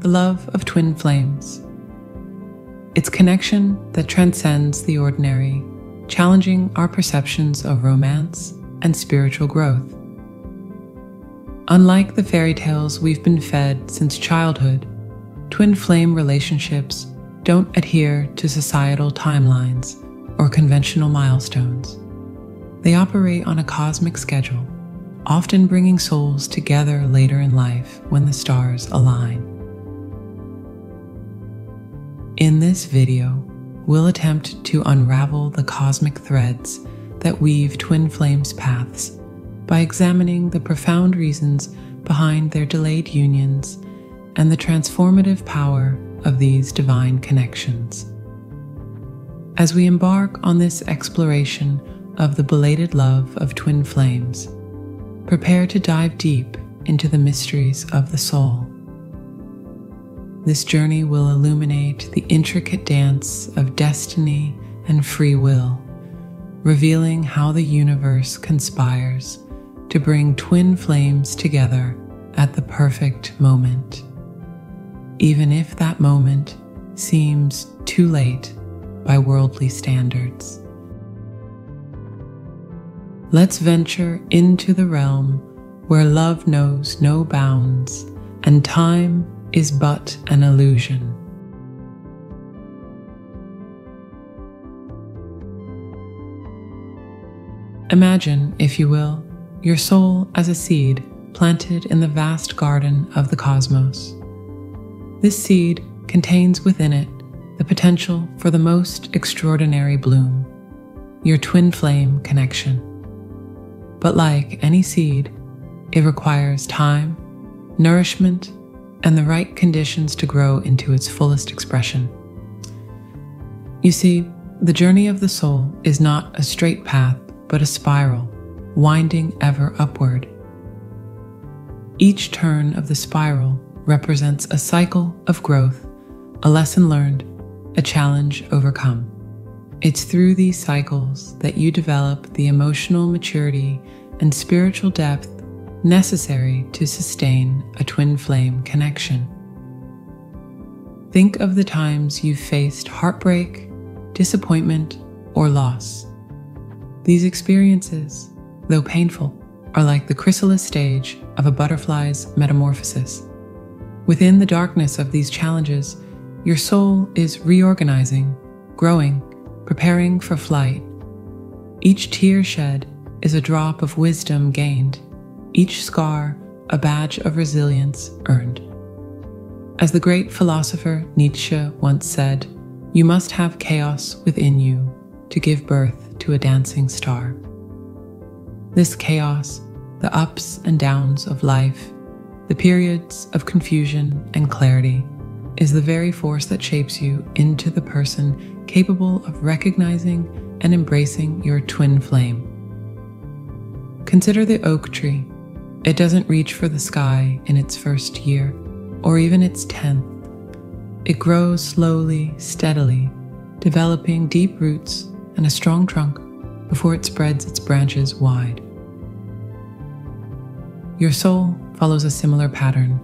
the love of twin flames. It's connection that transcends the ordinary, challenging our perceptions of romance and spiritual growth. Unlike the fairy tales we've been fed since childhood, twin flame relationships don't adhere to societal timelines or conventional milestones. They operate on a cosmic schedule, often bringing souls together later in life when the stars align. In this video, we'll attempt to unravel the cosmic threads that weave twin flames' paths by examining the profound reasons behind their delayed unions and the transformative power of these divine connections. As we embark on this exploration of the belated love of twin flames, prepare to dive deep into the mysteries of the soul. This journey will illuminate the intricate dance of destiny and free will, revealing how the universe conspires to bring twin flames together at the perfect moment, even if that moment seems too late by worldly standards. Let's venture into the realm where love knows no bounds and time is but an illusion. Imagine, if you will, your soul as a seed planted in the vast garden of the cosmos. This seed contains within it the potential for the most extraordinary bloom, your twin flame connection. But like any seed, it requires time, nourishment, and the right conditions to grow into its fullest expression. You see, the journey of the soul is not a straight path, but a spiral, winding ever upward. Each turn of the spiral represents a cycle of growth, a lesson learned, a challenge overcome. It's through these cycles that you develop the emotional maturity and spiritual depth necessary to sustain a twin flame connection. Think of the times you've faced heartbreak, disappointment, or loss. These experiences, though painful, are like the chrysalis stage of a butterfly's metamorphosis. Within the darkness of these challenges, your soul is reorganizing, growing, preparing for flight. Each tear shed is a drop of wisdom gained, each scar a badge of resilience earned. As the great philosopher Nietzsche once said, you must have chaos within you to give birth to a dancing star. This chaos, the ups and downs of life, the periods of confusion and clarity, is the very force that shapes you into the person capable of recognizing and embracing your twin flame. Consider the oak tree. It doesn't reach for the sky in its first year, or even its 10th. It grows slowly, steadily, developing deep roots and a strong trunk before it spreads its branches wide. Your soul follows a similar pattern.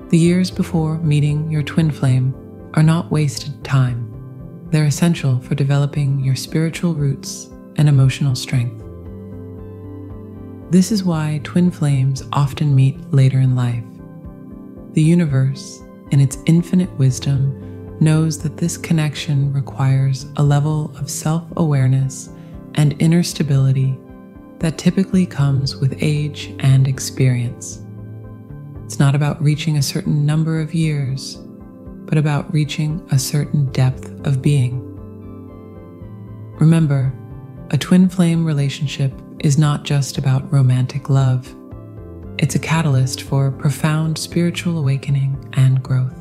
The years before meeting your twin flame are not wasted time. They're essential for developing your spiritual roots and emotional strength. This is why twin flames often meet later in life. The universe, in its infinite wisdom, knows that this connection requires a level of self-awareness and inner stability that typically comes with age and experience. It's not about reaching a certain number of years, but about reaching a certain depth of being. Remember, a twin flame relationship is not just about romantic love. It's a catalyst for profound spiritual awakening and growth.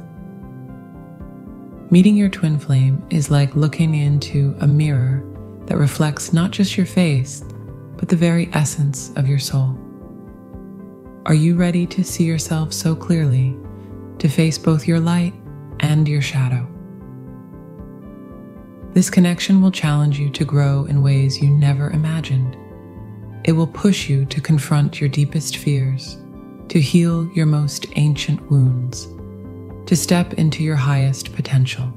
Meeting your twin flame is like looking into a mirror that reflects not just your face, but the very essence of your soul. Are you ready to see yourself so clearly, to face both your light and your shadow? This connection will challenge you to grow in ways you never imagined. It will push you to confront your deepest fears, to heal your most ancient wounds, to step into your highest potential.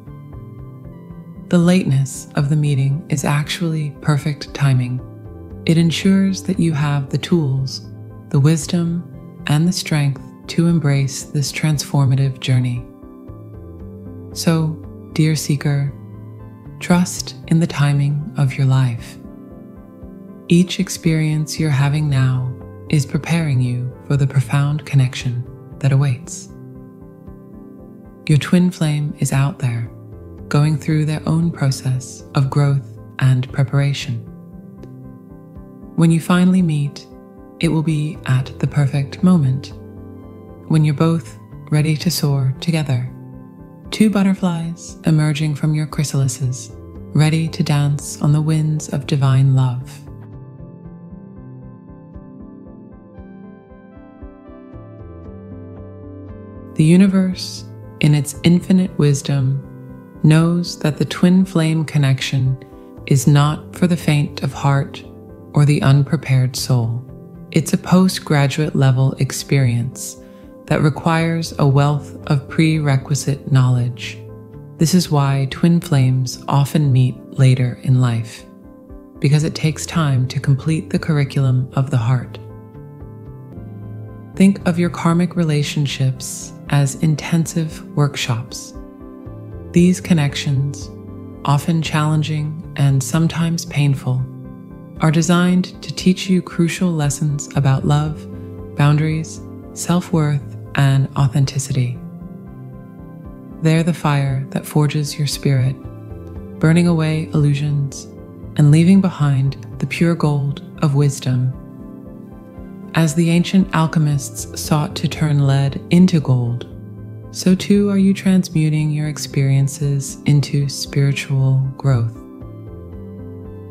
The lateness of the meeting is actually perfect timing. It ensures that you have the tools, the wisdom, and the strength to embrace this transformative journey. So, dear seeker, trust in the timing of your life. Each experience you're having now is preparing you for the profound connection that awaits. Your twin flame is out there, going through their own process of growth and preparation. When you finally meet, it will be at the perfect moment, when you're both ready to soar together. Two butterflies emerging from your chrysalises, ready to dance on the winds of divine love. The universe, in its infinite wisdom, knows that the twin flame connection is not for the faint of heart or the unprepared soul. It's a postgraduate level experience that requires a wealth of prerequisite knowledge. This is why twin flames often meet later in life, because it takes time to complete the curriculum of the heart. Think of your karmic relationships as intensive workshops. These connections, often challenging and sometimes painful, are designed to teach you crucial lessons about love, boundaries, self-worth, and authenticity. They're the fire that forges your spirit, burning away illusions and leaving behind the pure gold of wisdom. As the ancient alchemists sought to turn lead into gold, so too are you transmuting your experiences into spiritual growth.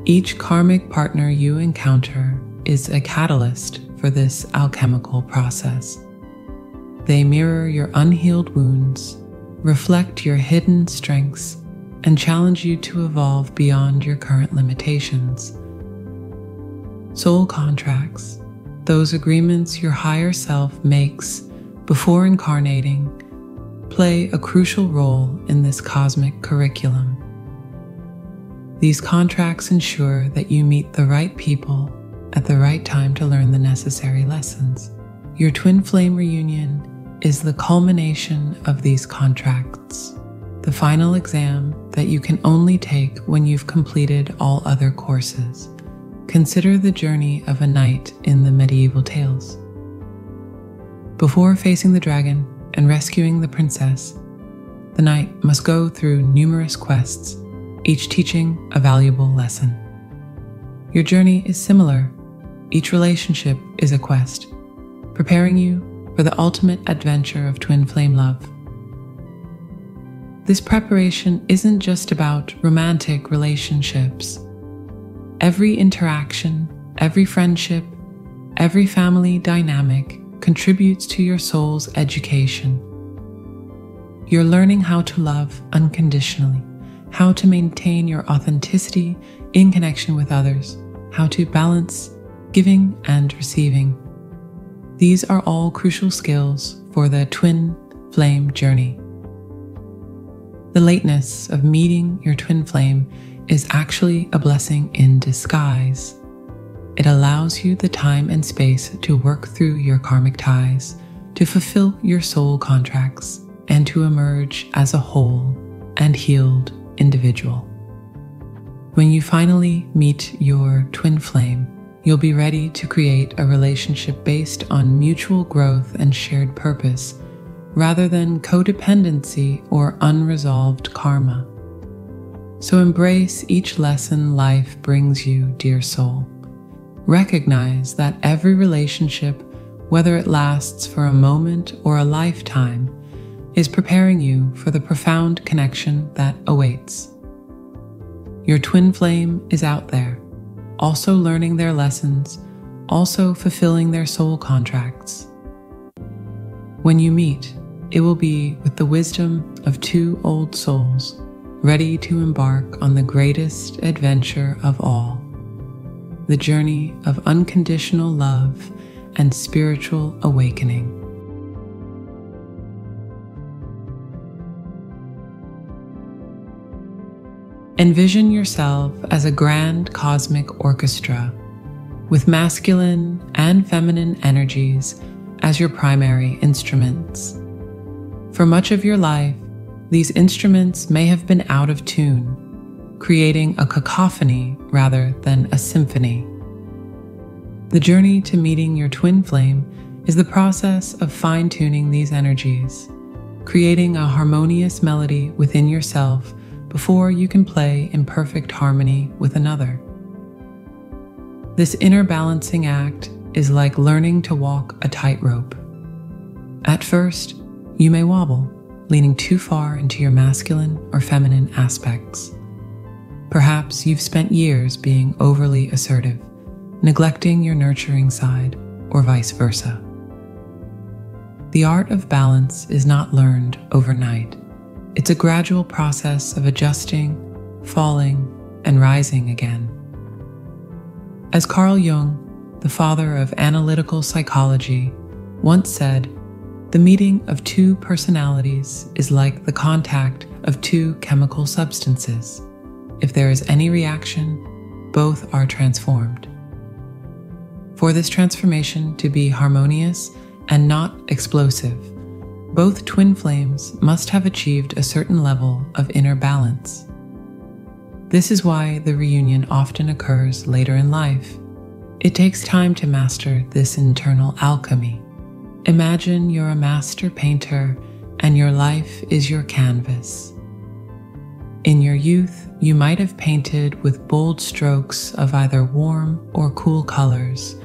Each karmic partner you encounter is a catalyst for this alchemical process. They mirror your unhealed wounds, reflect your hidden strengths, and challenge you to evolve beyond your current limitations. Soul contracts, those agreements your higher self makes before incarnating, play a crucial role in this cosmic curriculum. These contracts ensure that you meet the right people at the right time to learn the necessary lessons. Your twin flame reunion is the culmination of these contracts, the final exam that you can only take when you've completed all other courses. Consider the journey of a knight in the medieval tales. Before facing the dragon and rescuing the princess, the knight must go through numerous quests, each teaching a valuable lesson. Your journey is similar. Each relationship is a quest, preparing you for the ultimate adventure of twin flame love. This preparation isn't just about romantic relationships. Every interaction, every friendship, every family dynamic contributes to your soul's education. You're learning how to love unconditionally, how to maintain your authenticity in connection with others, how to balance giving and receiving. These are all crucial skills for the twin flame journey. The lateness of meeting your twin flame is actually a blessing in disguise. It allows you the time and space to work through your karmic ties, to fulfill your soul contracts, and to emerge as a whole and healed individual. When you finally meet your twin flame, you'll be ready to create a relationship based on mutual growth and shared purpose, rather than codependency or unresolved karma. So embrace each lesson life brings you, dear soul. Recognize that every relationship, whether it lasts for a moment or a lifetime, is preparing you for the profound connection that awaits. Your twin flame is out there, also learning their lessons, also fulfilling their soul contracts. When you meet, it will be with the wisdom of two old souls, ready to embark on the greatest adventure of all, the journey of unconditional love and spiritual awakening. Envision yourself as a grand cosmic orchestra with masculine and feminine energies as your primary instruments. For much of your life, these instruments may have been out of tune, creating a cacophony rather than a symphony. The journey to meeting your twin flame is the process of fine-tuning these energies, creating a harmonious melody within yourself before you can play in perfect harmony with another. This inner balancing act is like learning to walk a tightrope. At first, you may wobble, leaning too far into your masculine or feminine aspects. Perhaps you've spent years being overly assertive, neglecting your nurturing side, or vice versa. The art of balance is not learned overnight. It's a gradual process of adjusting, falling, and rising again. As Carl Jung, the father of analytical psychology, once said, "The meeting of two personalities is like the contact of two chemical substances. If there is any reaction, both are transformed." For this transformation to be harmonious and not explosive, both twin flames must have achieved a certain level of inner balance. This is why the reunion often occurs later in life. It takes time to master this internal alchemy. Imagine you're a master painter and your life is your canvas. In your youth, you might have painted with bold strokes of either warm or cool colors,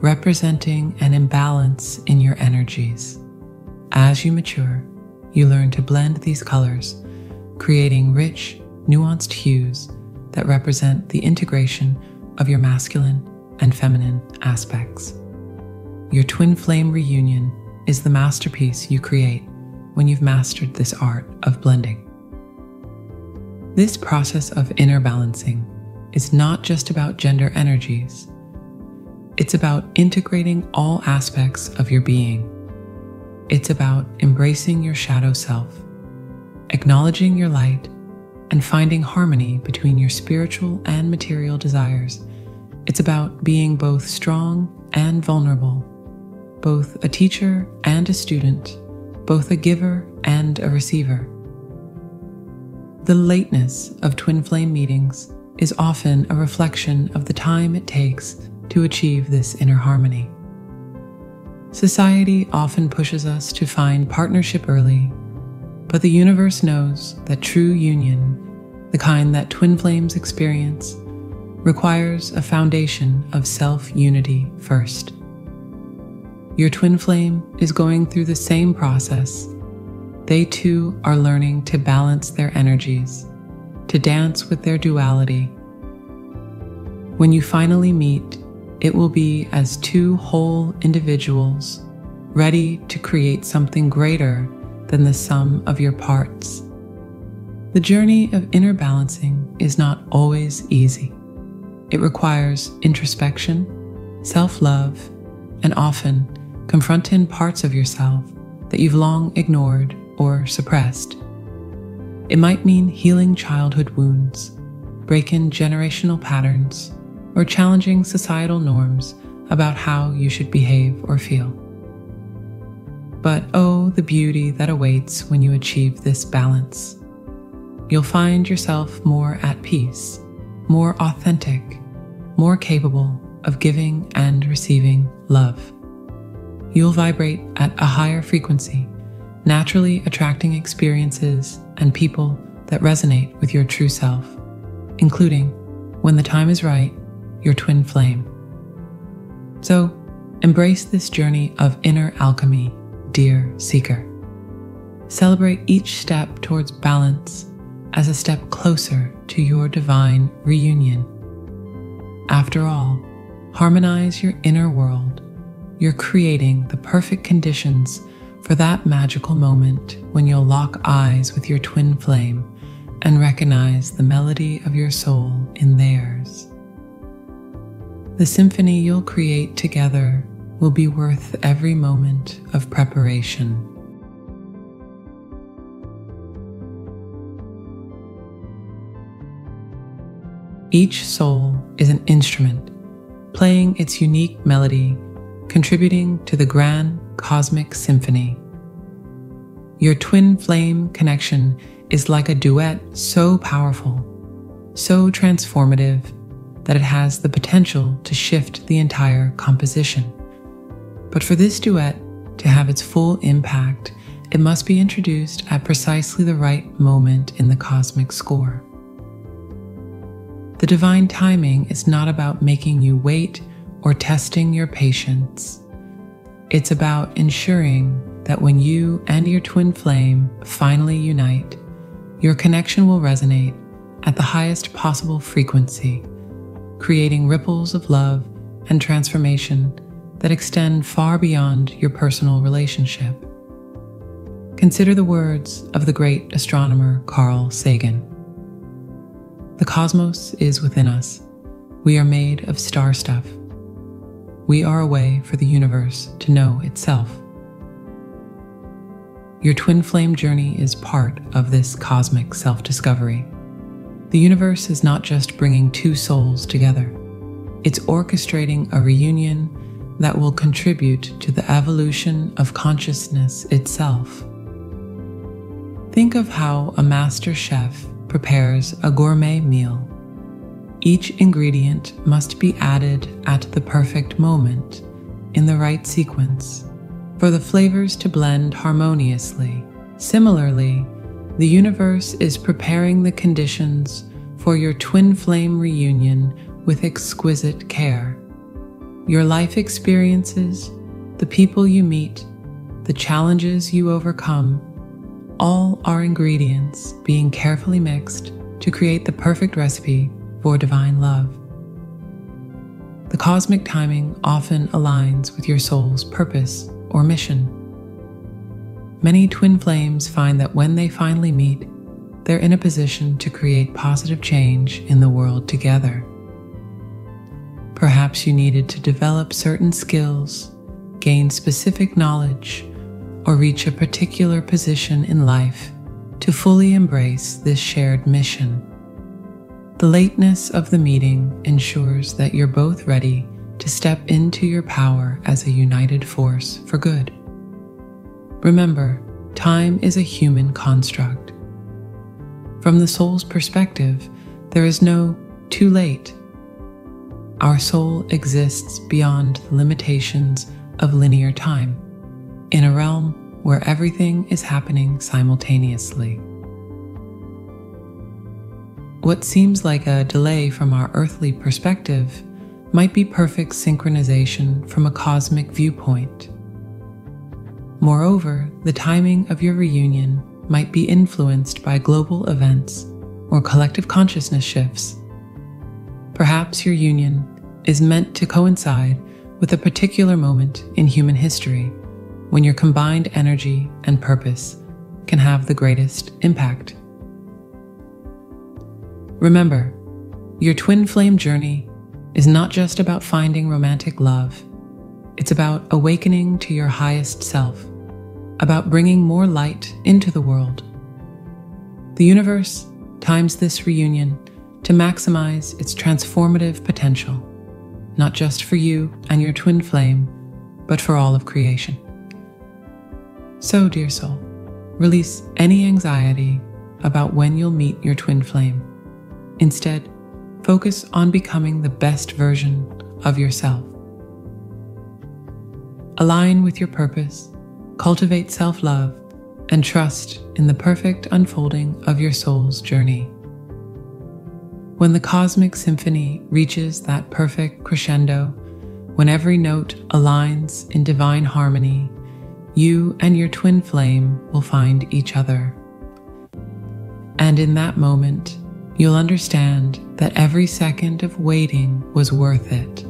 representing an imbalance in your energies. As you mature, you learn to blend these colors, creating rich, nuanced hues that represent the integration of your masculine and feminine aspects. Your twin flame reunion is the masterpiece you create when you've mastered this art of blending. This process of inner balancing is not just about gender energies. It's about integrating all aspects of your being. It's about embracing your shadow self, acknowledging your light, and finding harmony between your spiritual and material desires. It's about being both strong and vulnerable, both a teacher and a student, both a giver and a receiver. The lateness of twin flame meetings is often a reflection of the time it takes to achieve this inner harmony. Society often pushes us to find partnership early, but the universe knows that true union, the kind that twin flames experience, requires a foundation of self-unity first. Your twin flame is going through the same process. They too are learning to balance their energies, to dance with their duality. When you finally meet, it will be as two whole individuals, ready to create something greater than the sum of your parts. The journey of inner balancing is not always easy. It requires introspection, self-love, and often confronting parts of yourself that you've long ignored or suppressed. It might mean healing childhood wounds, breaking generational patterns, or challenging societal norms about how you should behave or feel. But oh, the beauty that awaits when you achieve this balance. You'll find yourself more at peace, more authentic, more capable of giving and receiving love. You'll vibrate at a higher frequency, naturally attracting experiences and people that resonate with your true self, including, when the time is right, your twin flame. So, embrace this journey of inner alchemy, dear seeker. Celebrate each step towards balance as a step closer to your divine reunion. After all, harmonize your inner world. You're creating the perfect conditions for that magical moment when you'll lock eyes with your twin flame and recognize the melody of your soul in theirs. The symphony you'll create together will be worth every moment of preparation. Each soul is an instrument, playing its unique melody, contributing to the grand cosmic symphony. Your twin flame connection is like a duet so powerful, so transformative, that it has the potential to shift the entire composition. But for this duet to have its full impact, it must be introduced at precisely the right moment in the cosmic score. The divine timing is not about making you wait or testing your patience. It's about ensuring that when you and your twin flame finally unite, your connection will resonate at the highest possible frequency, creating ripples of love and transformation that extend far beyond your personal relationship. Consider the words of the great astronomer Carl Sagan. The cosmos is within us. We are made of star stuff. We are a way for the universe to know itself. Your twin flame journey is part of this cosmic self-discovery. The universe is not just bringing two souls together. It's orchestrating a reunion that will contribute to the evolution of consciousness itself. Think of how a master chef prepares a gourmet meal. Each ingredient must be added at the perfect moment, in the right sequence, for the flavors to blend harmoniously. Similarly, the universe is preparing the conditions for your twin flame reunion with exquisite care. Your life experiences, the people you meet, the challenges you overcome, all are ingredients being carefully mixed to create the perfect recipe for divine love. The cosmic timing often aligns with your soul's purpose or mission. Many twin flames find that when they finally meet, they're in a position to create positive change in the world together. Perhaps you needed to develop certain skills, gain specific knowledge, or reach a particular position in life to fully embrace this shared mission. The lateness of the meeting ensures that you're both ready to step into your power as a united force for good. Remember, time is a human construct. From the soul's perspective, there is no too late. Our soul exists beyond the limitations of linear time, in a realm where everything is happening simultaneously. What seems like a delay from our earthly perspective might be perfect synchronization from a cosmic viewpoint. Moreover, the timing of your reunion might be influenced by global events or collective consciousness shifts. Perhaps your union is meant to coincide with a particular moment in human history when your combined energy and purpose can have the greatest impact. Remember, your twin flame journey is not just about finding romantic love. It's about awakening to your highest self, about bringing more light into the world. The universe times this reunion to maximize its transformative potential, not just for you and your twin flame, but for all of creation. So, dear soul, release any anxiety about when you'll meet your twin flame. Instead, focus on becoming the best version of yourself. Align with your purpose, cultivate self-love, and trust in the perfect unfolding of your soul's journey. When the cosmic symphony reaches that perfect crescendo, when every note aligns in divine harmony, you and your twin flame will find each other. And in that moment, you'll understand that every second of waiting was worth it.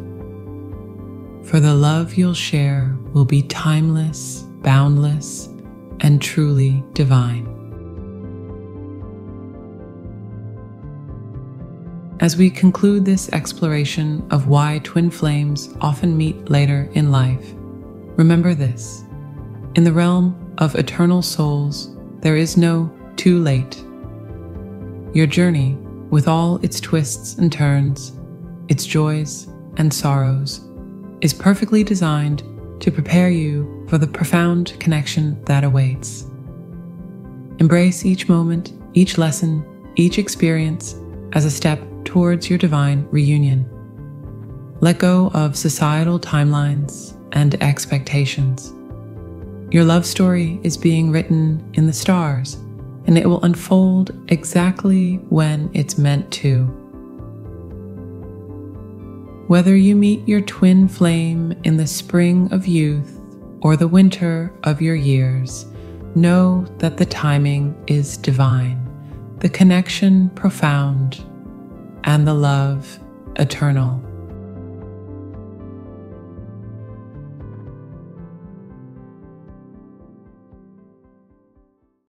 For the love you'll share will be timeless, boundless, and truly divine. As we conclude this exploration of why twin flames often meet later in life, remember this: in the realm of eternal souls, there is no too late. Your journey with all its twists and turns, its joys and sorrows, is perfectly designed to prepare you for the profound connection that awaits. Embrace each moment, each lesson, each experience as a step towards your divine reunion. Let go of societal timelines and expectations. Your love story is being written in the stars, and it will unfold exactly when it's meant to. Whether you meet your twin flame in the spring of youth or the winter of your years, know that the timing is divine, the connection profound, and the love eternal.